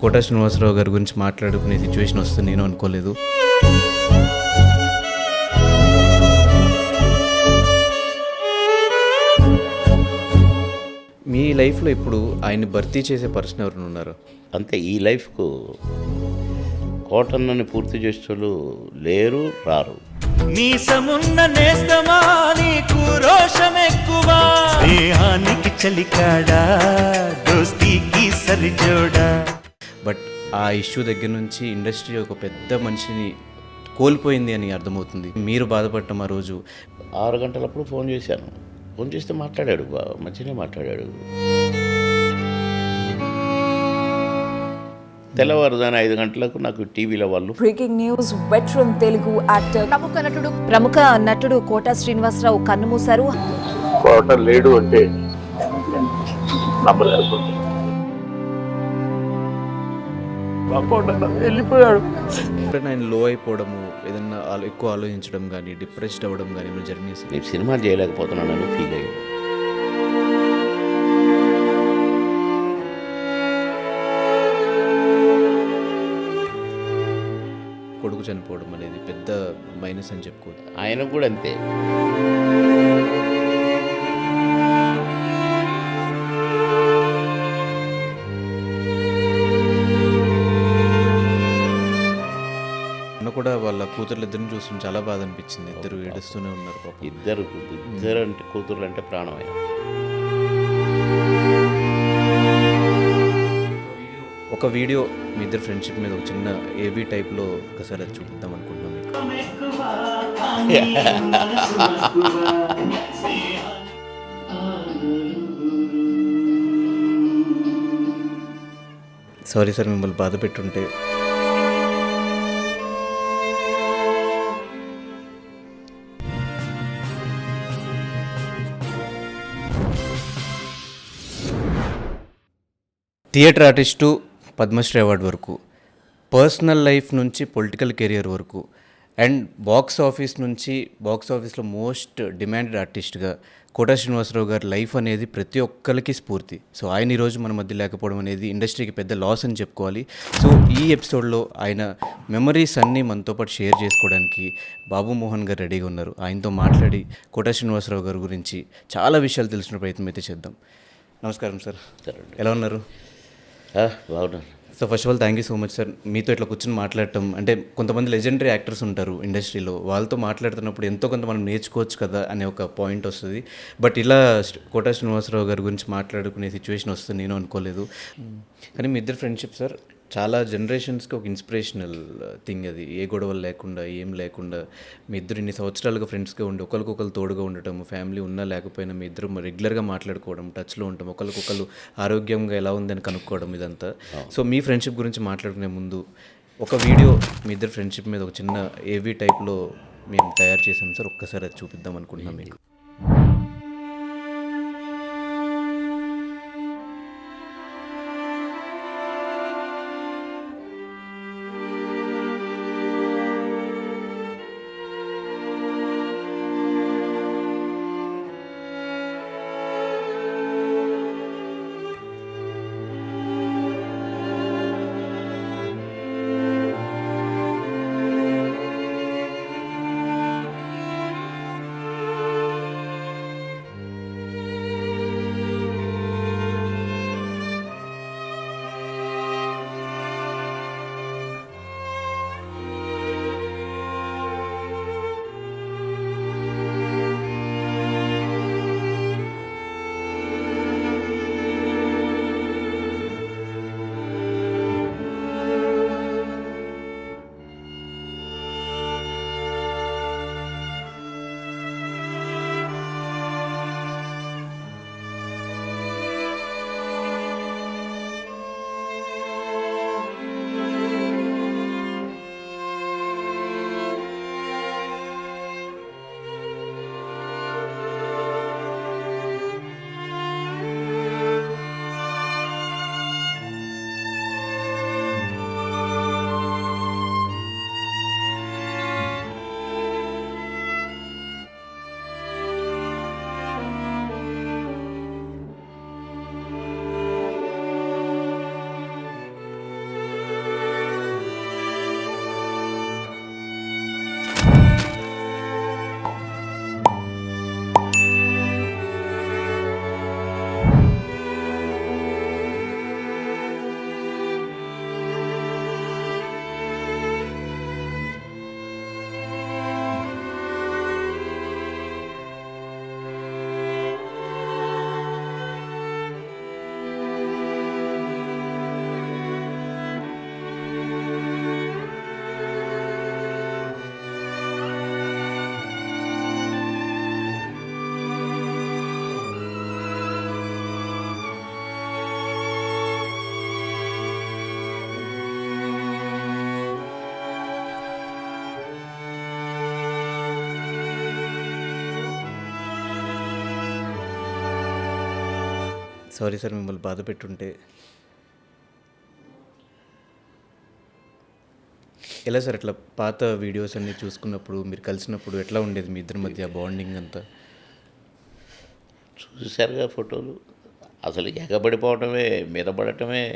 Quota Srinivasarao గారి గురించి మాట్లాడుకునే సిచ్యువేషన్ వస్తుంది నేను అనుకోలేదు. మీ లైఫ్లో ఇప్పుడు ఆయన్ని భర్తీ చేసే పర్సన్ ఎవరైనా ఉన్నారు? అంతే, ఈ లైఫ్కు కోటన్నని పూర్తి చేసేవాళ్ళు లేరు, రారు. మీసమున్న నేస్తమా నీకు రోషమెక్కువా, స్నేహానికి చలికాడా దోస్తీకి సరిజోడా. బట్ ఆ ఇష్యూ దగ్గర నుంచి ఇండస్ట్రీ ఒక పెద్ద మనిషిని కోల్పోయింది అని అర్థమవుతుంది. మీరు బాధపడటం ఆ రోజు 6 గంటలప్పుడు ఫోన్ చేశాను. ఫోన్ చేస్తే మాట్లాడాడు, మంచిగానే మాట్లాడాడు. తెల్లవారుజాన 5 గంటలకు నాకు టీవీలో వాళ్ళు breaking news, veteran Telugu actor ప్రముఖ నటుడు కోటా శ్రీనివాసరావు కన్నుమూశారు. కోట లేడు అంటే నమ్మలేకపోతుంది. వెళ్ళిపోయాడు. ఎప్పుడైనా ఆయన లో అయిపోవడము, ఏదన్నా ఎక్కువ ఆలోచించడం కానీ, డిప్రెస్డ్ అవ్వడం కానీ ఏమైనా జరిగింది? నేను సినిమా చేయలేకపోతున్నానని ఫీల్ అయ్యాను. కొడుకు చనిపోవడం అనేది పెద్ద మైనస్ అని చెప్పుకోవచ్చు. ఆయనకు కూడా అంతే. కూడా వాళ్ళ కూతుర్లిద్దరిని చూస్తుంటే చాలా బాధ అనిపించింది. ఇద్దరు ఏడుస్తూనే ఉన్నారు పాపం. ఇద్దరు అంటే కూతుర్లు అంటే ప్రాణమైన. ఒక వీడియో మీ ఇద్దరు ఫ్రెండ్షిప్ మీద ఒక చిన్న ఏవీ టైప్లో ఒకసారి అది చూపిద్దాం అనుకుంటున్నాం మీకు. సారీ సార్, మిమ్మల్ని బాధ పెట్టుంటే. థియేటర్ ఆర్టిస్టు, పద్మశ్రీ అవార్డు వరకు, పర్సనల్ లైఫ్ నుంచి పొలిటికల్ కెరియర్ వరకు, అండ్ బాక్స్ ఆఫీస్లో మోస్ట్ డిమాండెడ్ ఆర్టిస్ట్గా కోటా శ్రీనివాసరావు గారి లైఫ్ అనేది ప్రతి ఒక్కరికి స్ఫూర్తి. సో ఆయన ఈరోజు మన మధ్య లేకపోవడం అనేది ఇండస్ట్రీకి పెద్ద లాస్ అని చెప్పుకోవాలి. సో ఈ ఎపిసోడ్లో ఆయన మెమరీస్ అన్నీ మనతో పాటు షేర్ చేసుకోవడానికి బాబు మోహన్ గారు రెడీగా ఉన్నారు. ఆయనతో మాట్లాడి కోటా శ్రీనివాసరావు గారి గురించి చాలా విషయాలు తెలిసిన ప్రయత్నం అయితే చేద్దాం. నమస్కారం సార్, ఎలా ఉన్నారు? బాగున్నాను. So first of all thank you so much sir. మీతో ఇట్లా కూర్చొని మాట్లాడటం అంటే, కొంతమంది లెజెండరీ యాక్టర్స్ ఉంటారు ఇండస్ట్రీలో, వాళ్ళతో మాట్లాడుతున్నప్పుడు ఎంతో కొంత మనం నేర్చుకోవచ్చు కదా అనే ఒక పాయింట్ వస్తుంది. బట్ ఇలా కోటా శ్రీనివాసరావు గారి గురించి మాట్లాడుకునే సిచ్యువేషన్ వస్తుంది నేను అనుకోలేదు. కానీ మీ ఇద్దరు ఫ్రెండ్షిప్ సార్ చాలా జనరేషన్స్కి ఒక ఇన్స్పిరేషనల్ థింగ్. అది ఏ గొడవలు లేకుండా, ఏం లేకుండా మీ ఇద్దరు ఇన్ని సంవత్సరాలుగా ఫ్రెండ్స్గా ఉండి ఒకరికొకరు తోడుగా ఉండటం, ఫ్యామిలీ ఉన్నా లేకపోయినా మీ ఇద్దరు రెగ్యులర్గా మాట్లాడుకోవడం, టచ్లో ఉండటం, ఒకరికొకరు ఆరోగ్యంగా ఎలా ఉందని కనుక్కోవడం, ఇదంతా. సో మీ ఫ్రెండ్షిప్ గురించి మాట్లాడుకునే ముందు ఒక వీడియో మీ ఇద్దరు ఫ్రెండ్షిప్ మీద ఒక చిన్న ఏవీ టైప్లో మేము తయారు చేసాం సార్. ఒక్కసారి అది చూపిద్దాం అనుకుంటున్నాం మీకు. సారీ సార్ మిమ్మల్ని బాధ పెట్టుంటే. ఎలా సార్ ఇట్లా పాత వీడియోస్ అన్నీ చూసుకున్నప్పుడు మీరు కలిసినప్పుడు ఎట్లా ఉండేది మీ ఇద్దరి మధ్య బాండింగ్ అంతా? చూశారుగా ఫోటోలు, అసలు ఎగబడిపోవటమే, మీద పడటమే.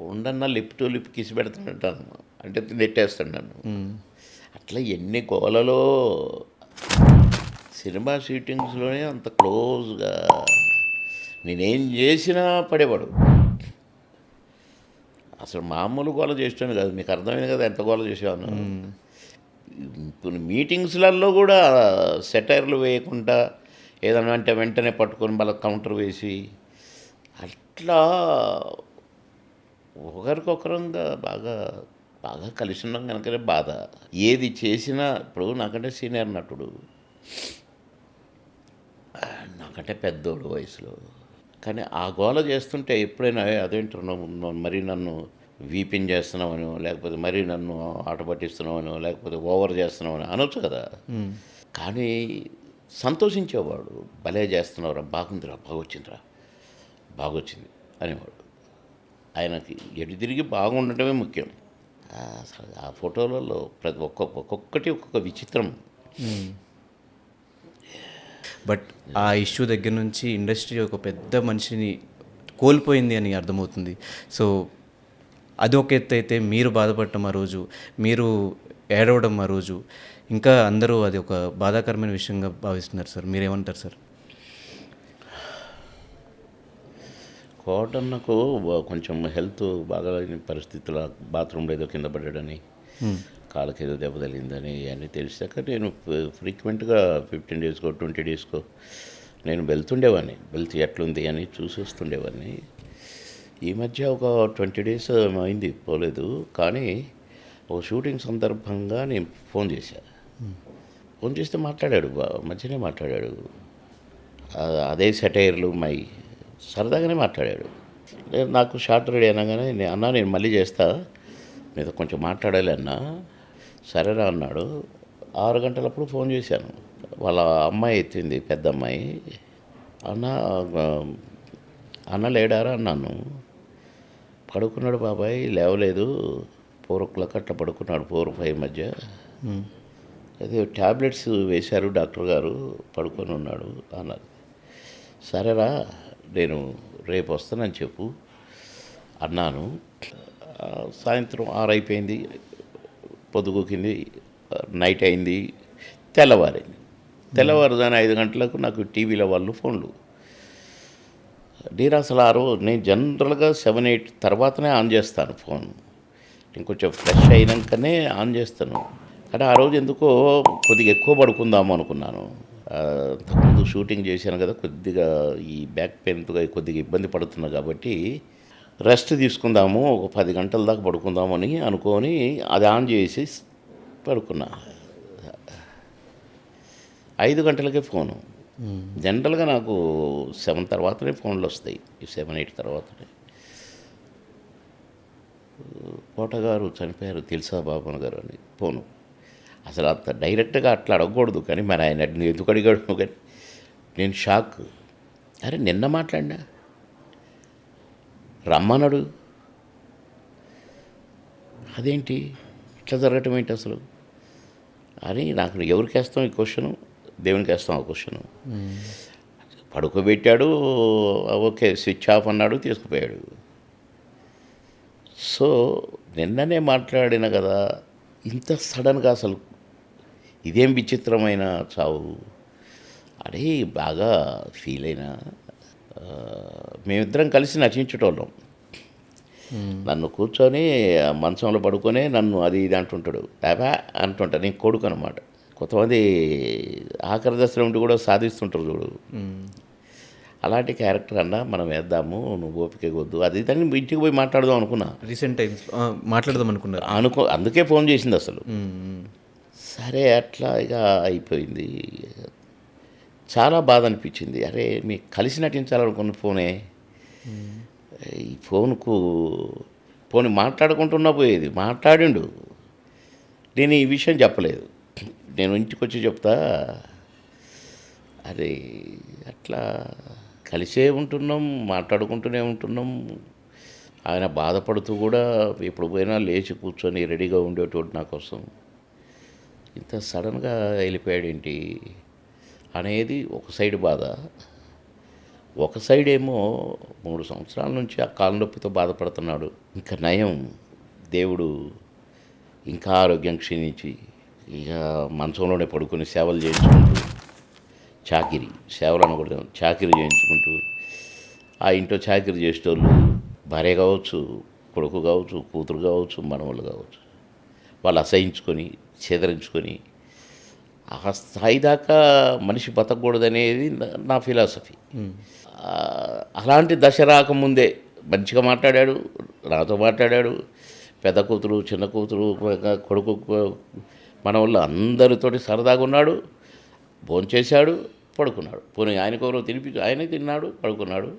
ఉండన్నా లిప్ టు లిప్ కిసి పెడతానంటాను, అంటే నెట్టేస్తాను నన్ను. అట్లా ఎన్ని గోలలో సినిమా షూటింగ్స్లోనే అంత క్లోజ్గా నేనేం చేసినా పడేవాడు. అసలు మామూలు గోల చేసాను కాదు, మీకు అర్థమైంది కదా ఎంత గోల చేసాను. ఇప్పుడు మీటింగ్స్లలో కూడా సెటైర్లు వేయకుండా ఏదన్నా అంటే వెంటనే పట్టుకొని వాళ్ళ కౌంటర్ వేసి అట్లా ఒకరికొకరంగా బాగా బాగా కలిసి ఉన్నాం కనుకనే బాధ. ఏది చేసినా ఇప్పుడు నాకంటే సీనియర్ నటుడు, నాకంటే పెద్దోడు వయసులో, కానీ ఆ గోల చేస్తుంటే ఎప్పుడైనా అదేంటున్నావు మరీ నన్ను వీపింగ్ చేస్తున్నామనో, లేకపోతే మరీ నన్ను ఆట పట్టిస్తున్నామనో, లేకపోతే ఓవర్ చేస్తున్నామని అనొచ్చు కదా. కానీ సంతోషించేవాడు, భలే చేస్తున్నావురా, బాగుందిరా, బాగొచ్చింది అనేవాడు. ఆయనకి ఎటు తిరిగి బాగుండటమే ముఖ్యం. అసలు ఆ ఫోటోలలో ప్రతి ఒక్కొక్కటి ఒక్కొక్క విచిత్రం. బట్ ఆ ఇష్యూ దగ్గర నుంచి ఇండస్ట్రీ ఒక పెద్ద మనిషిని కోల్పోయింది అని అర్థమవుతుంది. సో అది ఒక ఎత్తు అయితే, మీరు బాధపడటం ఆ రోజు, మీరు ఏడవడం ఆ రోజు, ఇంకా అందరూ అది ఒక బాధాకరమైన విషయంగా భావిస్తున్నారు సార్. మీరేమంటారు సార్? కోటన్నకు కొంచెం హెల్త్ బాగాలేని పరిస్థితుల, బాత్రూంలో ఏదో కింద పడ్డాడని, కాళ్ళకి ఏదో దెబ్బ తగిలిందని అన్నీ తెలిసాక నేను ఫ్రీక్వెంట్గా 15 డేస్కో 20 డేస్కో నేను వెళ్తుండేవాడిని, వెళ్తే ఎట్లుంది అని చూసి వస్తుండేవాడిని. ఈ మధ్య ఒక 20 డేస్ అయింది పోలేదు. కానీ ఒక షూటింగ్ సందర్భంగా నేను ఫోన్ చేశాను. ఫోన్ చేస్తే మాట్లాడాడు, మంచిగానే మాట్లాడాడు. అదే సెటైర్లు మై సరదాగానే మాట్లాడాడు. నాకు షార్ట్ రెడీ అనగానే అన్నా నేను మళ్ళీ చేస్తా, మీతో కొంచెం మాట్లాడాలి అన్నా. సరేరా అన్నాడు. 6 గంటలప్పుడు ఫోన్ చేశాను. వాళ్ళ అమ్మాయి ఎత్తింది, పెద్ద అమ్మాయి. అన్న లేడారా అన్నాను. పడుకున్నాడు బాబాయ్, లేవలేదు, 4 o'clock అట్లా పడుకున్నాడు, 4, 5 మధ్య. అదే ట్యాబ్లెట్స్ వేశారు డాక్టర్ గారు, పడుకొని ఉన్నాడు అన్నారు. సరేరా నేను రేపు వస్తానని చెప్పు అన్నాను. సాయంత్రం 6 అయిపోయింది, పొద్దుగూకింది, నైట్ అయింది, తెల్లవారింది. తెల్లవారుజాన 5 గంటలకు నాకు టీవీలో వాళ్ళు ఫోన్లు. నేను అసలు ఆ రోజు నేను జనరల్గా 7, 8 తర్వాతనే ఆన్ చేస్తాను ఫోన్, ఇంకొంచెం ఫ్రెష్ అయినాకనే ఆన్ చేస్తాను. కానీ ఆ రోజు ఎందుకో కొద్దిగా ఎక్కువ పడుకుందాము అనుకున్నాను. అంతకుముందు షూటింగ్ చేశాను కదా, కొద్దిగా ఈ బ్యాక్ పెయిన్తో కొద్దిగా ఇబ్బంది పడుతున్నా కాబట్టి రెస్ట్ తీసుకుందాము, ఒక 10 గంటల దాకా పడుకుందామని అనుకొని అది ఆన్ చేసి పడుకున్నా. 5 గంటలకే ఫోను. జనరల్గా నాకు 7 తర్వాతనే ఫోన్లు వస్తాయి, ఈ 7, 8 తర్వాతనే. కోటగారు చనిపోయారు తెలుసా బాబన్ గారు అని ఫోను. అసలు అంత డైరెక్ట్గా అట్లా అడగకూడదు, కానీ మరి ఆయన ఎందుకు అడిగాడు. కానీ నేను షాక్. అరే నిన్న మాట్లాడినా, రమ్మన్నాడు, అదేంటి ఇట్లా జరగటం ఏంటి అసలు అని నాకు. ఎవరికి వేస్తాం ఈ క్వశ్చను, దేవునికి వేస్తాం ఆ క్వశ్చను. పడుకోబెట్టాడు, ఓకే స్విచ్ ఆఫ్ అన్నాడు, తీసుకుపోయాడు. సో నిన్ననే మాట్లాడిన కదా, ఇంత సడన్గా అసలు ఇదేం విచిత్రమైన చావు అని బాగా ఫీల్ అయినా. మేమిద్దరం కలిసి నటించేటోళ్ళం. నన్ను కూర్చొని మంచంలో పడుకొని నన్ను అది ఇది అంటుంటాడు, డాబా అంటుంటా. నేను కొడుకు అనమాట. కొంతమంది ఆఖరి దశలో ఉండి కూడా సాధిస్తుంటారు చూడు, అలాంటి క్యారెక్టర్ అన్నా మనం వేద్దాము, నువ్వు ఓపిక వద్దు అది దాన్ని ఇంటికి పోయి మాట్లాడదాం అనుకున్నా. రీసెంట్ టైమ్స్ మాట్లాడదాం అనుకున్నారు అందుకే ఫోన్ చేసింది అసలు. సరే అట్లా ఇక అయిపోయింది. చాలా బాధ అనిపించింది. అరే మీకు కలిసి నటించాలనుకున్న ఫోనే, ఈ ఫోన్కు పోనీ మాట్లాడుకుంటున్నా పోయేది, మాట్లాడిండు. నేను ఈ విషయం చెప్పలేదు, నేను ఇంటికి వచ్చి చెప్తా. అరే అట్లా కలిసే ఉంటున్నాం, మాట్లాడుకుంటూనే ఉంటున్నాం. ఆయన బాధపడుతూ కూడా ఎప్పుడు పోయినా లేచి కూర్చొని రెడీగా ఉండేటోడు నా కోసం. ఇంత సడన్గా వెళ్ళిపోయాడేంటి అనేది ఒక సైడ్ బాధ. ఒక సైడ్ ఏమో 3 సంవత్సరాల నుంచి ఆ కాలు నొప్పితో బాధపడుతున్నాడు. ఇంకా నయం, దేవుడు ఇంకా ఆరోగ్యం క్షీణించి ఇక మంచంలోనే పడుకొని సేవలు చేయించుకుంటూ, సేవలు అనకూడదు, చాకిరీ చేయించుకుంటూ, ఆ ఇంట్లో చాకిరీ చేసేటోళ్ళు భార్య కావచ్చు, కొడుకు కావచ్చు, కూతురు కావచ్చు, మనవళ్ళు కావచ్చు, వాళ్ళు అసహించుకొని చెదరించుకొని ఆ స్థాయి దాకా మనిషి బతకూడదనేది నా ఫిలాసఫీ. అలాంటి దశ రాకముందే మంచిగా మాట్లాడాడు, నాతో మాట్లాడాడు. పెద్ద కూతురు, చిన్న కూతురు, కొడుకు, మనవళ్ళు అందరితోటి సరదాగా ఉన్నాడు. భోంచేశాడు, పడుకున్నాడు. పోనీ ఆయనకెవరో ఆయనే తిన్నాడు, పడుకున్నాడు,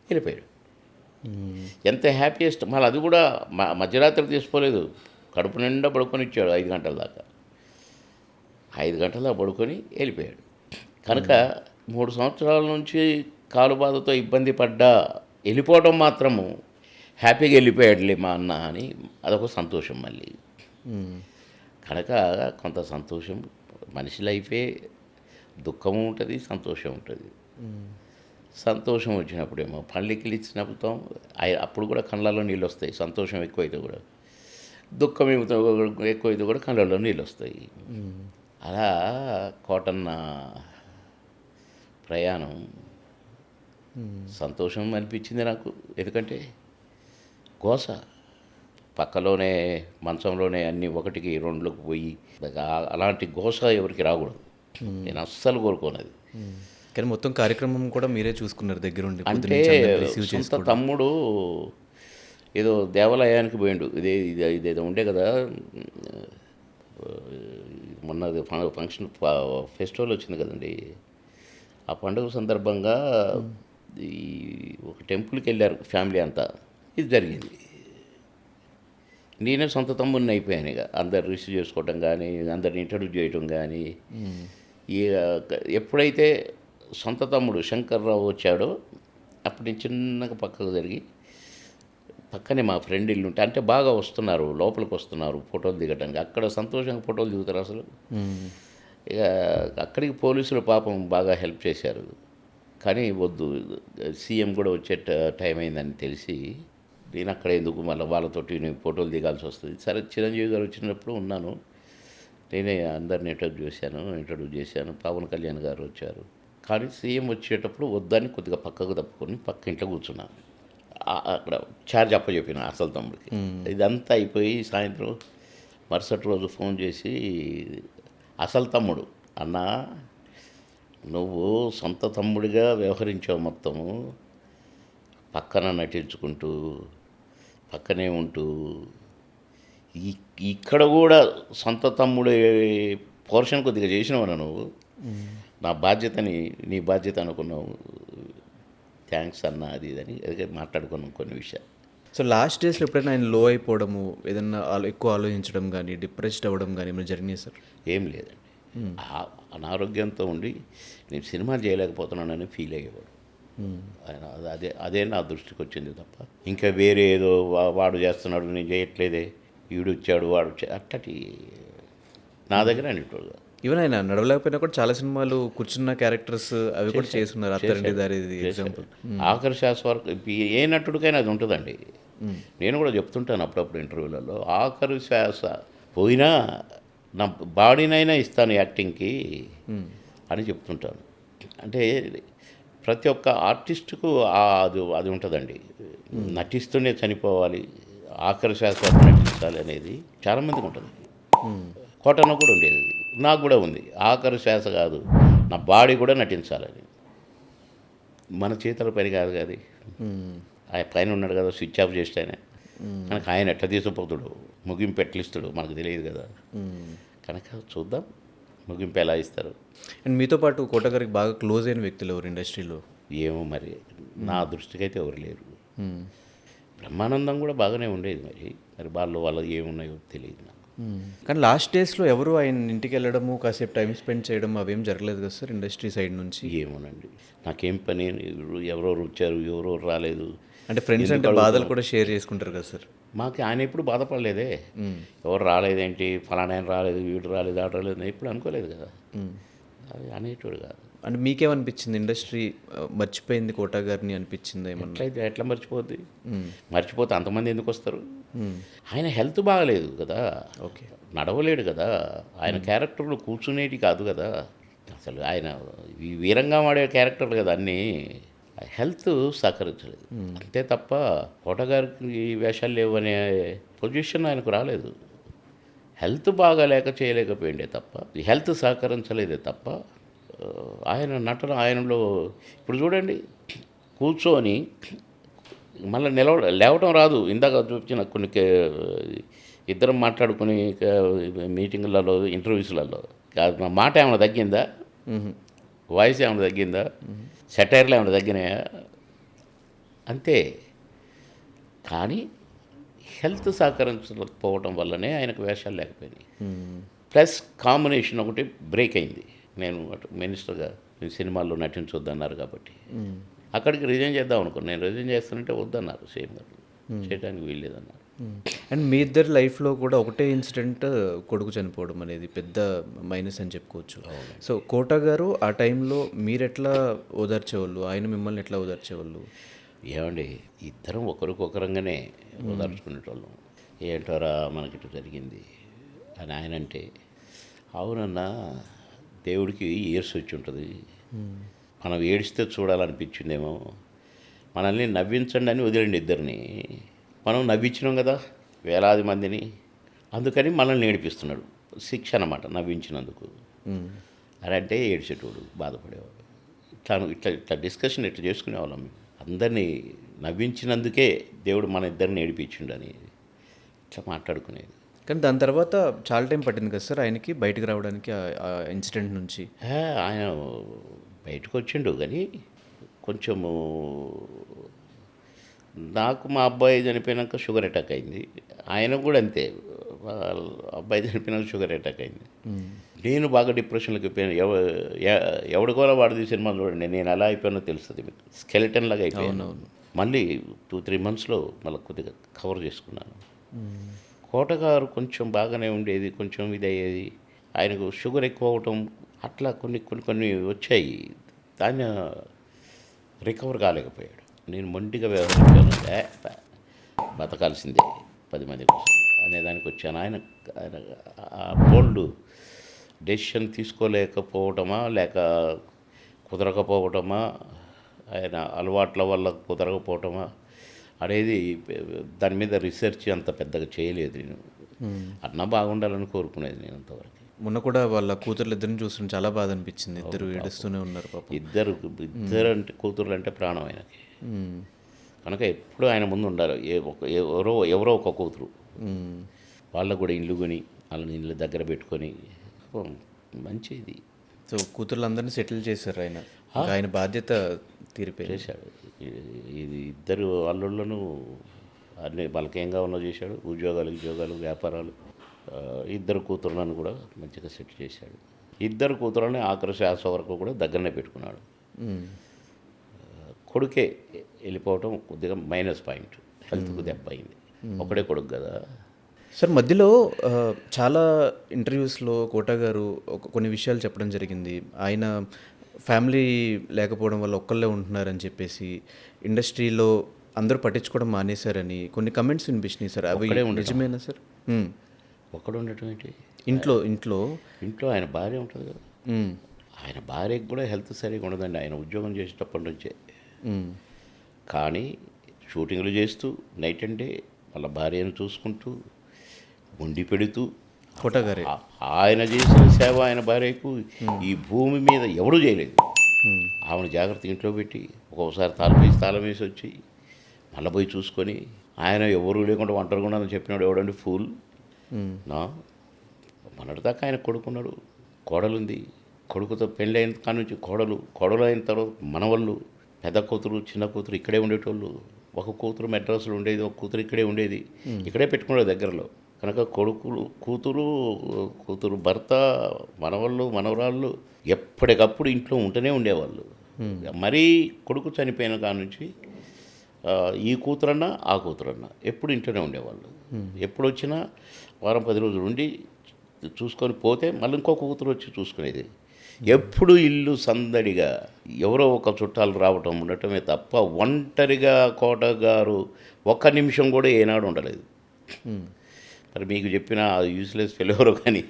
వెళ్ళిపోయాడు. ఎంత హ్యాపీయెస్ట్. మళ్ళీ అది కూడా మధ్యరాత్రి తీసుకోలేదు, కడుపు నిండా పడుకొని ఇచ్చాడు 5 గంటల దాకా. 5 గంటల దాకా పడుకొని వెళ్ళిపోయాడు. కనుక 3 సంవత్సరాల నుంచి కాలు బాధతో ఇబ్బంది పడ్డా వెళ్ళిపోవడం మాత్రము హ్యాపీగా వెళ్ళిపోయాడులే మా అన్న అని అదొక సంతోషం మళ్ళీ. కనుక కొంత సంతోషం. మనిషి లైఫే దుఃఖము ఉంటుంది, సంతోషం ఉంటుంది. సంతోషం వచ్చినప్పుడేమో పళ్ళికిలు ఇచ్చినప్పుడు అప్పుడు కూడా కళ్ళల్లో నీళ్ళు వస్తాయి. సంతోషం ఎక్కువైతే కూడా, దుఃఖం ఎక్కువైతే కూడా కళ్ళల్లో నీళ్ళు వస్తాయి. అలా కోటన్న ప్రయాణం సంతోషం అనిపించింది నాకు. ఎందుకంటే గోస పక్కలోనే మంచంలోనే అన్నీ 1కి 2లకు పోయి అలాంటి గోస ఎవరికి రాకూడదు. నేను అస్సలు కోరుకోనది. కానీ మొత్తం కార్యక్రమం కూడా మీరే చూసుకున్నారు దగ్గరుండి. అంటే సొంత తమ్ముడు ఏదో దేవాలయానికి పోయిండు. ఇదేదో ఉండే కదా, మొన్న ఫంక్షన్ ఫెస్టివల్ వచ్చింది కదండి. ఆ పండుగ సందర్భంగా ఒక టెంపుల్కి వెళ్ళారు ఫ్యామిలీ అంతా. ఇది జరిగింది. నేనే సొంత తమ్ముడిని అయిపోయాను. ఇక అందరు రిసీవ్ చేసుకోవటం కానీ, అందరిని ఇంట్రడ్యూస్ చేయటం కానీ. ఎప్పుడైతే సొంత తమ్ముడు శంకర్రావు వచ్చాడో అప్పుడు నేను చిన్నగా పక్కకు జరిగి, పక్కనే మా ఫ్రెండ్ ఇల్లు ఉంటే, అంటే బాగా వస్తున్నారు, లోపలికి వస్తున్నారు ఫోటోలు దిగటానికి. అక్కడ సంతోషంగా ఫోటోలు దిగుతారు అసలు. ఇక అక్కడికి పోలీసులు పాపం బాగా హెల్ప్ చేశారు. కానీ వద్దు, సీఎం కూడా వచ్చే టైం అయిందని తెలిసి నేను అక్కడ ఎందుకు మళ్ళీ వాళ్ళతోటి నేను ఫోటోలు దిగాల్సి వస్తుంది. సరే, చిరంజీవి గారు వచ్చినప్పుడు ఉన్నాను, నేనే అందరిని ఇంట్రడ్యూస్ చేశాను. పవన్ కళ్యాణ్ గారు వచ్చారు. కానీ సీఎం వచ్చేటప్పుడు వద్దని కొద్దిగా పక్కకు తప్పుకొని పక్క ఇంట్లో కూర్చున్నాను. అక్కడ ఛార్జ్ అప్పచెప్పిన అసలు తమ్ముడికి. ఇదంతా అయిపోయి సాయంత్రం మరుసటి రోజు ఫోన్ చేసి, అసలు తమ్ముడు, అన్నా నువ్వు సొంత తమ్ముడిగా వ్యవహరించావు, మొత్తము పక్కన నటించుకుంటూ పక్కనే ఉంటూ, ఇక్కడ కూడా సొంత తమ్ముడు పోర్షన్ కొద్దిగా చేసినావు నువ్వు. నా బాధ్యతని నీ బాధ్యత అనుకున్నావు. థ్యాంక్స్ అన్న, అది ఇదని అదే మాట్లాడుకున్నాం కొన్ని విషయాలు. సో లాస్ట్ డేస్లో ఎప్పుడైనా ఆయన లో అయిపోవడము, ఏదన్నా ఎక్కువ ఆలోచించడం కానీ, డిప్రెస్డ్ అవ్వడం కానీ ఏమైనా జరిగినాయి సార్? ఏం లేదండి. అనారోగ్యంతో ఉండి నేను సినిమా చేయలేకపోతున్నానని ఫీల్ అయ్యేవాడు ఆయన. అదే నా దృష్టికి వచ్చింది తప్ప ఇంకా వేరే ఏదో వాడు చేస్తున్నాడు నేను చేయట్లేదే, వీడు వచ్చాడు వాడు అట్టటి నా దగ్గర అనేటోడు. ఈవెన్ ఆయన నడవలేకపోయినా కూడా చాలా సినిమాలు కూర్చున్న క్యారెక్టర్స్ అవి కూడా చేస్తున్నారు. అత్తారింటి దారి ఎగ్జాంపుల్. ఆఖరి శ్వాస వరకు ఏ నటుడికైనా అది ఉంటుందండి. నేను కూడా చెప్తుంటాను అప్పుడప్పుడు ఇంటర్వ్యూలలో, ఆఖరి శ్వాస పోయినా నా బాడీనైనా ఇస్తాను యాక్టింగ్కి అని చెప్తుంటాను. అంటే ప్రతి ఒక్క ఆర్టిస్టుకు అది ఉంటుందండి. నటిస్తూనే చనిపోవాలి, ఆఖరి శ్వాస వరకు నటించాలి అనేది చాలామందికి ఉంటుంది. కోటన్న కూడా ఉండేది, నాకు కూడా ఉంది. ఆఖరి శ్వాస కాదు, నా బాడీ కూడా నటించాలని. మన చేతుల పని కాదు కదా, ఆయన పైన ఉన్నాడు కదా, స్విచ్ ఆఫ్ చేస్తేనే. కనుక ఆయన ఎట్లా తీసుకుపోతాడు, ముగింపు ఎట్లిస్తాడు మనకు తెలియదు కదా. కనుక చూద్దాం ముగింపు ఎలా ఇస్తారు. అండ్ మీతో పాటు కోట గారికి బాగా క్లోజ్ అయిన వ్యక్తులు ఎవరు ఇండస్ట్రీలో? ఏమో మరి, నా దృష్టికి అయితే ఎవరు లేరు. బ్రహ్మానందం కూడా బాగానే ఉండేది, మరి వాళ్ళ ఏమున్నాయో తెలియదు నాకు. కానీ లాస్ట్ డేస్లో ఎవరు ఆయన ఇంటికి వెళ్ళడము కాసేపు టైం స్పెండ్ చేయడం అవేం జరగలేదు కదా సార్ ఇండస్ట్రీ సైడ్ నుంచి? ఏమోనండి, నాకేం పని, ఎవరెవరు వచ్చారు, ఎవరెవరు రాలేదు. అంటే ఫ్రెండ్స్ అంటే బాధలు కూడా షేర్ చేసుకుంటారు కదా సార్. మాకు ఆయన ఎప్పుడు బాధపడలేదే. ఎవరు రాలేదేంటి, ఫలానా ఆయన రాలేదు, వీడు రాలేదు, ఆడ రాలేదు, నేను ఎప్పుడు అనుకోలేదు కదా. అది అనేటోడు కాదు. అంటే మీకేమనిపించింది ఇండస్ట్రీ మర్చిపోయింది కోటా గారిని అనిపించింది ఏమన్నా? ఎట్లా మర్చిపోద్ది? మర్చిపోతే అంతమంది ఎందుకు వస్తారు? ఆయన హెల్త్ బాగలేదు కదా, ఓకే, నడవలేడు కదా, ఆయన క్యారెక్టర్లు కూర్చునేటి కాదు కదా, అసలు ఆయన వీరంగా వాడే క్యారెక్టర్లు కదా అన్నీ. హెల్త్ సహకరించలేదు అంతే తప్ప కోట గారికి ఈ వేషాలు లేవు అనే పొజిషన్ ఆయనకు రాలేదు. హెల్త్ బాగాలేక చేయలేకపోయిండే తప్ప, హెల్త్ సహకరించలేదే తప్ప ఆయన నటన ఆయనలో ఇప్పుడు చూడండి, కూర్చొని మళ్ళీ లేవటం రాదు. ఇందాక చూపించిన కొన్ని ఇద్దరం మాట్లాడుకుని మీటింగులలో, ఇంటర్వ్యూస్లలో నా మాట ఏమైనా తగ్గిందా, వాయిస్ ఏమైనా తగ్గిందా, సెటైర్లు ఏమైనా తగ్గినాయా? అంతే. కానీ హెల్త్ సహకరించకపోవడం వల్లనే ఆయనకు వేషాలు లేకపోయినాయి. ప్లస్ కాంబినేషన్ ఒకటి బ్రేక్ అయింది. నేను అటు మినిస్టర్గా సినిమాల్లో నటించొద్దన్నారు కాబట్టి అక్కడికి రిజైన్ చేద్దాం అనుకున్నాను. నేను రిజైన్ చేస్తానంటే వద్దన్నారు, సేమ్ గారు చేయడానికి వీల్లేదన్నారు. అండ్ మీ ఇద్దరి లైఫ్లో కూడా ఒకటే ఇన్సిడెంట్, కొడుకు చనిపోవడం అనేది పెద్ద మైనస్ అని చెప్పుకోవచ్చు. సో కోటా గారు ఆ టైంలో మీరు ఎట్లా ఓదార్చేవాళ్ళు, ఆయన మిమ్మల్ని ఎట్లా ఓదార్చేవాళ్ళు? ఏమండి, ఇద్దరం ఒకరికొకరంగానే ఓదార్చుకునేటోళ్ళం. ఏంటోరా మనకిటు జరిగింది అని ఆయన అంటే, అవునన్నా దేవుడికి ఇయర్స్ వచ్చి ఉంటుంది, మనం ఏడిస్తే చూడాలనిపించిందేమో, మనల్ని నవ్వించండి అని వదిలేండి ఇద్దరిని, మనం నవ్వించినాం కదా వేలాది మందిని, అందుకని మనల్ని ఏడిపిస్తున్నాడు. శిక్ష అన్నమాట నవ్వించినందుకు అని అంటే ఏడ్చేటోడు, బాధపడేవాడు. ఇట్లా డిస్కషన్ ఇట్లా చేసుకునేవాళ్ళం మేము. అందరినీ నవ్వించినందుకే దేవుడు మన ఇద్దరిని ఏడిపించిండని ఇట్లా మాట్లాడుకునేది. కానీ దాని తర్వాత చాలా టైం పట్టింది కదా సార్ ఆయనకి బయటకు రావడానికి ఆ ఇన్సిడెంట్ నుంచి? ఆయన బయటకు వచ్చిండు కానీ కొంచెము, నాకు మా అబ్బాయి చనిపోయినాక షుగర్ అటాక్ అయింది, ఆయనకు కూడా అంతే, అబ్బాయి చనిపోయినాక షుగర్ అటాక్ అయింది. నేను బాగా డిప్రెషన్లోకి అయిపోయాను. ఎవడికోలా వాడిది సినిమా చూడండి, నేను ఎలా అయిపోయానో తెలుస్తుంది మీకు, స్కెలిటన్ లాగా అయిపోయాను. మళ్ళీ 2-3 monthsలో మళ్ళీ కొద్దిగా కవర్ చేసుకున్నాను. కోటగారు కొంచెం బాగానే ఉండేది, కొంచెం ఇది అయ్యేది, ఆయనకు షుగర్ ఎక్కువ అవటం అట్లా కొన్ని వచ్చాయి, దాన్ని రికవర్ కాలేకపోయాడు. నేను మొండిగా వ్యవహరించాను, బతకాల్సిందే 10 మంది కోసం అనేదానికి వచ్చాను. ఆయన ఆ బోల్డ్ డెసిషన్ తీసుకోలేకపోవటమా లేక కుదరకపోవటమా, ఆయన అలవాట్ల వల్ల కుదరకపోవటమా అనేది దాని మీద రీసెర్చ్ అంత పెద్దగా చేయలేదు నేను. అన్న బాగుండాలని కోరుకునేది నేను అంతవరకు. మొన్న కూడా వాళ్ళ కూతుర్లు ఇద్దరిని చూస్తుంటే చాలా బాధ అనిపించింది, ఇద్దరు ఏడుస్తూనే ఉన్నారు పాపం. ఇద్దరు అంటే కూతుర్లు అంటే ప్రాణం ఆయనకి, కనుక ఎప్పుడు ఆయన ముందు ఉండాలి. ఎవరో ఒక కూతురు, వాళ్ళకు కూడా ఇల్లు కొని వాళ్ళని ఇల్లు దగ్గర పెట్టుకొని మంచిది. సో కూతుర్లందరినీ సెటిల్ చేశారు ఆయన, ఆయన బాధ్యత తీరిపోయి చేశాడు. ఇది ఇద్దరు అల్లుళ్ళను అన్ని బలకేయంగా ఉన్న చేశాడు, ఉద్యోగాలు వ్యాపారాలు. ఇద్దరు కూతురులను కూడా మంచిగా సెట్ చేశాడు. ఇద్దరు కూతురుని ఆఖరి శ్వాస వరకు కూడా దగ్గరనే పెట్టుకున్నాడు. కొడుకే వెళ్ళిపోవటం కొద్దిగా మైనస్ పాయింట్, హెల్త్కు దెబ్బ అయింది. ఒకడే కొడుకు కదా సార్. మధ్యలో చాలా ఇంటర్వ్యూస్లో కోటా గారు కొన్ని విషయాలు చెప్పడం జరిగింది. ఆయన ఫ్యామిలీ లేకపోవడం వల్ల ఒక్కళ్ళే ఉంటున్నారని చెప్పేసి, ఇండస్ట్రీలో అందరూ పట్టించుకోవడం మానేశారని కొన్ని కమెంట్స్ వినిపించినాయి సార్. అవి నిజమేనా సార్? ఒక్కడు ఉండటం ఏంటి? ఇంట్లో ఆయన భార్య ఉంటుంది కదా, ఆయన భార్యకు కూడా హెల్త్ సరిగా ఉండదండి. ఆయన ఉద్యోగం చేసేటప్పటి నుంచే, కానీ షూటింగ్లు చేస్తూ నైట్ అండ్ డే వాళ్ళ భార్యను చూసుకుంటూ వండి పెడుతూ, కోటా గారే ఆయన చేసిన సేవ ఆయన భార్యకు ఈ భూమి మీద ఎవడూ చేయలేదు. ఆమెను జాగ్రత్త ఇంట్లో పెట్టి ఒక్కొక్కసారి తాళం వేసి వచ్చి మళ్ళీ పోయి చూసుకొని, ఆయన ఎవరు లేకుండా ఒంటరిగా ఉన్నానని చెప్పినాడు ఎవడండి ఫూల్ నా. మొన్నటిదాకా ఆయన కొడుకున్నాడు, కోడలుంది, కొడుకుతో పెళ్ళి అయిన కాడ నుంచి కోడలు అయిన తర్వాత మనవాళ్ళు, పెద్ద కూతురు చిన్న కూతురు ఇక్కడే ఉండేటోళ్ళు. ఒక కూతురు మెడ్రాస్లో ఉండేది, ఒక కూతురు ఇక్కడే ఉండేది, ఇక్కడే పెట్టుకున్నాడు దగ్గరలో. కనుక కూతురు భర్త, మనవళ్ళు మనవరాళ్ళు ఎప్పటికప్పుడు ఇంట్లో ఉంటూనే ఉండేవాళ్ళు. మరీ కొడుకు చనిపోయిన కాడ నుంచి ఈ కూతురన్నా ఆ కూతురన్నా ఎప్పుడు ఇంట్లోనే ఉండేవాళ్ళు. ఎప్పుడు వచ్చినా వారం 10 రోజులు ఉండి చూసుకొని పోతే మళ్ళీ ఇంకో కూతురు వచ్చి చూసుకునేది. ఎప్పుడు ఇల్లు సందడిగా ఎవరో ఒక చుట్టాలు రావటం ఉండటమే తప్ప ఒంటరిగా కోట గారు ఒక్క నిమిషం కూడా ఏనాడు ఉండలేదు. మరి మీకు చెప్పిన యూస్లెస్ ఫెలోరు కానీ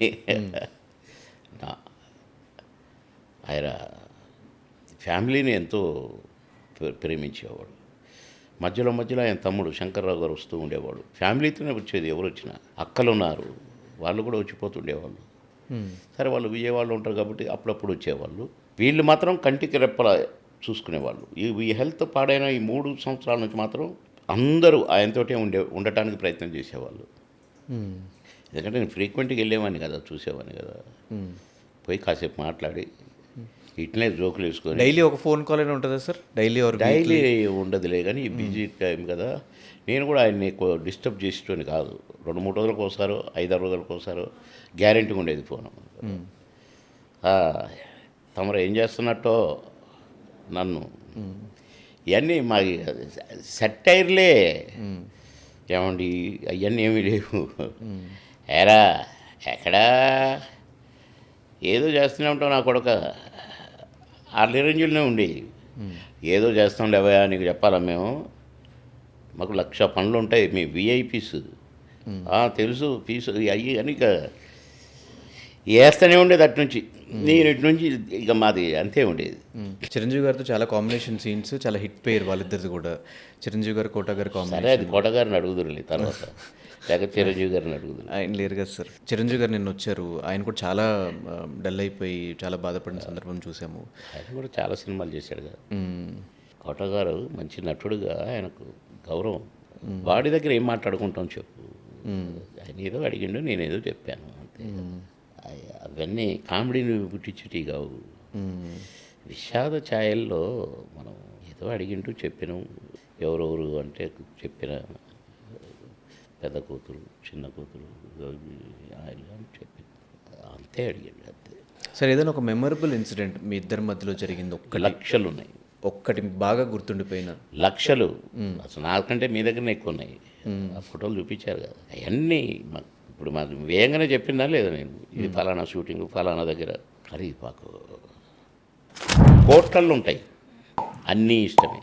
ఆయన ఫ్యామిలీని ఎంతో ప్రేమించేవాడు. మధ్యలో ఆయన తమ్ముడు శంకర్రావు గారు వస్తూ ఉండేవాడు. ఫ్యామిలీతోనే వచ్చేది. ఎవరు వచ్చినా అక్కలు ఉన్నారు, వాళ్ళు కూడా వచ్చిపోతుండేవాళ్ళు. సరే వాళ్ళు విజయవాడలో ఉంటారు కాబట్టి అప్పుడప్పుడు వచ్చేవాళ్ళు. వీళ్ళు మాత్రం కంటికి రెప్పల చూసుకునేవాళ్ళు. ఈ హెల్త్ పాడైన ఈ 3 సంవత్సరాల నుంచి మాత్రం అందరూ ఆయనతోటే ఉండటానికి ప్రయత్నం చేసేవాళ్ళు. ఎందుకంటే నేను ఫ్రీక్వెంట్గా వెళ్ళేవాడిని కదా, చూసేవాడిని కదా. పోయి కాసేపు మాట్లాడి ఇట్లనే జోకులు వేసుకొని. డైలీ ఒక ఫోన్ కాల్ అయినా ఉంటుందా సార్? డైలీ ఉండదులే కానీ బిజీ టైం కదా. నేను కూడా ఆయన్ని డిస్టర్బ్ చేసేటోని కాదు. 2-3 రోజులకు ఒకసారి, 5-6 రోజులకు ఒకసారి గ్యారెంటీగా ఉండేది ఫోన్. తమరు ఏం చేస్తున్నట్టో నన్ను ఇవన్నీ మా సెట్టైర్లే ఏమండి, అవన్నీ ఏమీ లేవు. ఏరా ఎక్కడా ఏదో చేస్తూనే ఉంటావు నా కొడుక, ఆ నిరంజులనే ఉండేవి. ఏదో చేస్తాం లేవా నీకు చెప్పాలా మేము, మాకు 1,00,000 పనులు ఉంటాయి, మీ విఐపీస్ తెలుసు పీసు అయ్యి అని ఇక వేస్తూనే ఉండేది. అటు నుంచి నేను ఇటు నుంచి ఇక మాది అంతే ఉండేది. చిరంజీవి గారితో చాలా కాంబినేషన్ సీన్స్, చాలా హిట్ పేరు వాళ్ళిద్దరిది కూడా. చిరంజీవి గారు కోట గారి సరే కాంబినేషన్. అది కోట గారిని అడుగుదురులే తర్వాత, లేక చిరంజీవి గారిని అడుగుదురు. ఆయన లేరు కదా సార్. చిరంజీవి గారు నిన్న వచ్చారు, ఆయన కూడా చాలా డల్ అయిపోయి చాలా బాధపడిన సందర్భం చూసాము. ఆయన కూడా చాలా సినిమాలు చేశాడు కదా. కోట గారు మంచి నటుడుగా ఆయనకు గౌరవం. వాడి దగ్గర ఏం మాట్లాడుకుంటాం చెప్పు. ఆయన ఏదో అడిగిండు, నేనేదో చెప్పాను అంతే. అవన్నీ కామెడీని పుట్టించుటి కావు. విషాద ఛాయల్లో మనం ఏదో అడిగింటూ చెప్పినాం. ఎవరెవరు అంటే చెప్పిన పెద్ద కూతురు, చిన్న కూతురు అని చెప్పి అంతే అడిగిండు అంతే. సార్ ఏదైనా ఒక మెమరబుల్ ఇన్సిడెంట్ మీ ఇద్దరి మధ్యలో జరిగింది ఒక్కటి? లక్షలు ఉన్నాయి. ఒక్కటి బాగా గుర్తుండిపోయిన? లక్షలు అసలు నాకంటే మీ దగ్గరనే ఎక్కువ ఉన్నాయి. ఆ ఫోటోలు చూపించారు కదా, అవన్నీ ఇప్పుడు మాకు వేగంగానే చెప్పిందా లేదా నేను, ఇది ఫలానా షూటింగ్ ఫలానా దగ్గర. అది మాకు కోట్లల్లో ఉంటాయి, అన్నీ ఇష్టమే.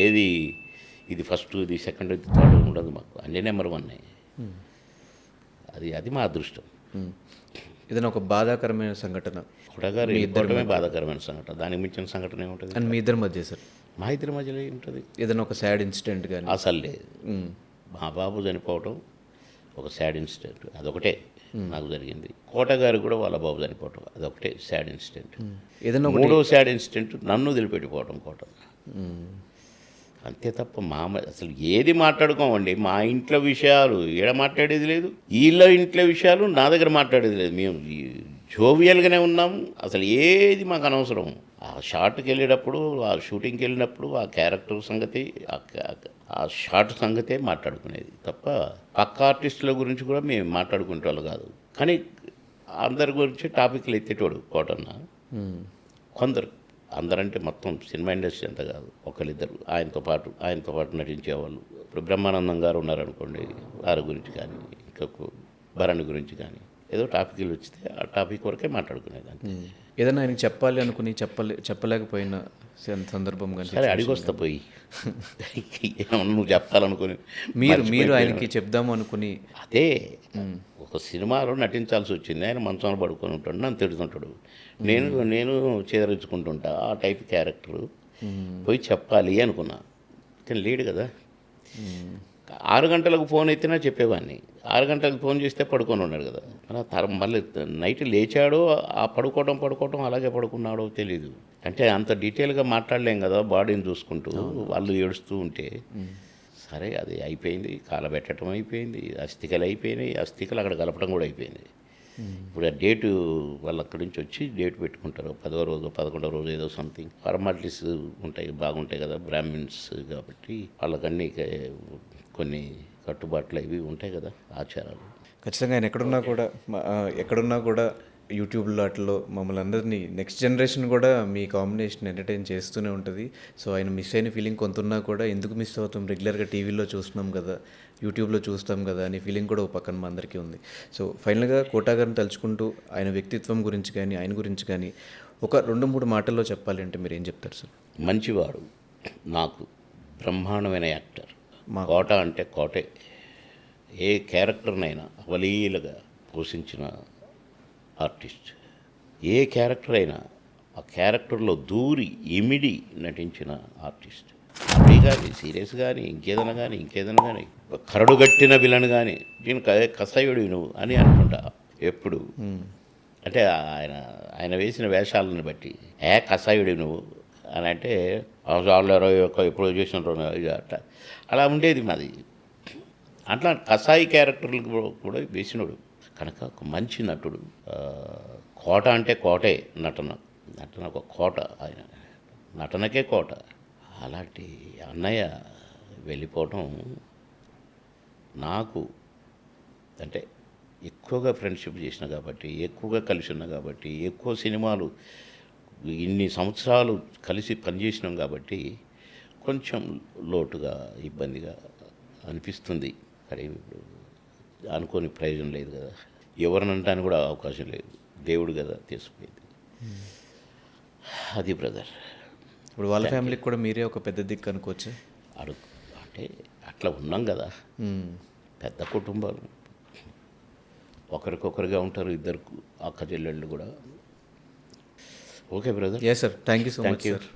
ఏది ఇది ఫస్ట్, ఇది సెకండ్, ఇది థర్డ్ ఉండదు మాకు, అన్నీ నెంబర్ 1. అది మా అదృష్టం. ఏదైనా ఒక బాధాకరమైన సంఘటన? కొడగారు ఇద్దరమే బాధాకరమైన సంఘటన, దానికి మించిన సంఘటన ఏముంటుంది? అండ్ మీ ఇద్దరి మధ్య సార్? మా ఇద్దరి మధ్యలో ఏముంటుంది? ఏదైనా ఒక సాడ్ ఇన్సిడెంట్ కానీ? అసలు లేదు. మా బాబు చనిపోవటం ఒక సాడ్ ఇన్సిడెంట్, అదొకటే నాకు జరిగింది. కోట గారు కూడా వాళ్ళ బాబు చనిపోవటం అదొకటే సాడ్ ఇన్సిడెంట్. ఏదైనా 3వ సాడ్ ఇన్సిడెంట్ నన్ను వదిలిపెట్టిపోవటం కోట. అంతే తప్ప అసలు ఏది మాట్లాడుకోమండి. మా ఇంట్లో విషయాలు ఈడ మాట్లాడేది లేదు, వీళ్ళ ఇంట్లో విషయాలు నా దగ్గర మాట్లాడేది లేదు. మేము జోవియల్గానే ఉన్నాము. అసలు ఏది మాకు అనవసరం. ఆ షాట్కి వెళ్ళేటప్పుడు, ఆ షూటింగ్కి వెళ్ళినప్పుడు ఆ క్యారెక్టర్ సంగతి, ఆ షాట్ సంగతే మాట్లాడుకునేది తప్ప పక్క ఆర్టిస్టుల గురించి కూడా మేము మాట్లాడుకునే వాళ్ళు కాదు. కానీ అందరి గురించి టాపిక్లు ఎత్తేటోడు కోటన్న. కొందరు, అందరంటే మొత్తం సినిమా ఇండస్ట్రీ అంతా కాదు, ఒకరిద్దరు ఆయనతో పాటు నటించేవాళ్ళు. ఇప్పుడు బ్రహ్మానందం గారు ఉన్నారనుకోండి, వారి గురించి కానీ, ఇంకొక భరణి గురించి కానీ ఏదో టాపిక్లు వచ్చితే ఆ టాపిక్ వరకే మాట్లాడుకునేది అంతే. ఏదైనా ఆయనకి చెప్పాలి అనుకుని చెప్పలేకపోయిన సందర్భం కానీ? సరే అడిగొస్తా పోయి, నువ్వు చెప్పాలనుకుని మీరు ఆయనకి చెప్దాము అనుకుని. అదే ఒక సినిమాలో నటించాల్సి వచ్చింది, ఆయన మంచంలో పడుకొని ఉంటాడు, నన్ను తిడుతుంటాడు, నేను చేదరించుకుంటుంటా. ఆ టైప్ క్యారెక్టర్ పోయి చెప్పాలి అనుకున్నా, కానీ లేడు కదా. 6 గంటలకు ఫోన్ ఎత్తినా చెప్పేవాడిని, 6 గంటలకు ఫోన్ చేస్తే పడుకొని ఉన్నాడు కదా. మళ్ళీ నైట్ లేచాడో ఆ పడుకోవటం అలాగే పడుకున్నాడో తెలీదు. అంటే అంత డీటెయిల్గా మాట్లాడలేం కదా, బాడీని చూసుకుంటూ వాళ్ళు ఏడుస్తూ ఉంటే. సరే అది అయిపోయింది, కాలబెట్టడం అయిపోయింది, అస్థికలు అయిపోయినాయి, అస్థికలు అక్కడ కలపడం కూడా అయిపోయింది. ఇప్పుడు ఆ డేటు వాళ్ళు అక్కడి నుంచి వచ్చి డేట్ పెట్టుకుంటారు, 10వ రోజు 11వ రోజు ఏదో సంథింగ్ ఫార్మాలిటీస్ ఉంటాయి, బాగుంటాయి కదా బ్రాహ్మిన్స్ కాబట్టి. వాళ్ళకన్నీ కొన్ని కట్టుబాట్లు ఇవి ఉంటాయి కదా, ఆచారాలు. ఖచ్చితంగా ఆయన ఎక్కడున్నా కూడా యూట్యూబ్లో అట్లా మమ్మల్ని అందరినీ నెక్స్ట్ జనరేషన్ కూడా మీ కాంబినేషన్ ఎంటర్టైన్ చేస్తూనే ఉంటుంది. సో ఆయన మిస్ అయిన ఫీలింగ్ కొంత ఉన్నా కూడా ఎందుకు మిస్ అవుతాం, రెగ్యులర్గా టీవీలో చూస్తున్నాం కదా, యూట్యూబ్లో చూస్తాం కదా అనే ఫీలింగ్ కూడా ఒక పక్కన మా అందరికీ ఉంది. సో ఫైనల్గా కోటా గారిని తలుచుకుంటూ ఆయన వ్యక్తిత్వం గురించి కానీ ఆయన గురించి కానీ ఒక 2-3 మాటల్లో చెప్పాలి అంటే మీరు ఏం చెప్తారు సార్? మంచివాడు, నాకు బ్రహ్మాండమైన యాక్టర్. కోట అంటే కోటే. ఏ క్యారెక్టర్నైనా అవలీలగా పోషించిన ఆర్టిస్ట్. ఏ క్యారెక్టర్ అయినా ఆ క్యారెక్టర్లో దూరి ఇమిడి నటించిన ఆర్టిస్ట్. అవి కానీ సీరియస్ కానీ ఇంకేదైనా కానీ కరడుగట్టిన విలన్ కానీ నేను కసాయుడు నువ్వు అని అనుకుంటా ఎప్పుడు. అంటే ఆయన వేసిన వేషాలను బట్టి కసాయుడు నువ్వు అని అంటే వాళ్ళు ఎప్పుడో చేసిన ఇక అట్లా అలా ఉండేది మాది. అట్లా కసాయి క్యారెక్టర్లు కూడా వేసినాడు కనుక ఒక మంచి నటుడు. కోట అంటే కోటే, నటన ఒక కోట, ఆయన నటనకే కోట. అలాంటి అన్నయ్య వెళ్ళిపోవటం నాకు అంటే ఎక్కువగా ఫ్రెండ్షిప్ చేసిన కాబట్టి, ఎక్కువగా కలిసి ఉన్నా కాబట్టి, ఎక్కువ సినిమాలు ఇన్ని సంవత్సరాలు కలిసి పనిచేసినాం కాబట్టి కొంచెం లోటుగా ఇబ్బందిగా అనిపిస్తుంది. కానీ ఇప్పుడు అనుకోని ప్రయోజనం లేదు కదా, ఎవరినంటానికి కూడా అవకాశం లేదు, దేవుడు కదా తెలిసిపోయింది. అది బ్రదర్. ఇప్పుడు వాళ్ళ ఫ్యామిలీకి కూడా మీరే ఒక పెద్ద దిక్కు అనుకోవచ్చు. అంటే అట్లా ఉన్నాం కదా, పెద్ద కుటుంబాలు ఒకరికొకరుగా ఉంటారు, ఇద్దరు అక్క చెల్లెళ్ళు కూడా. Okay brother. Yes sir, thank you so much sir.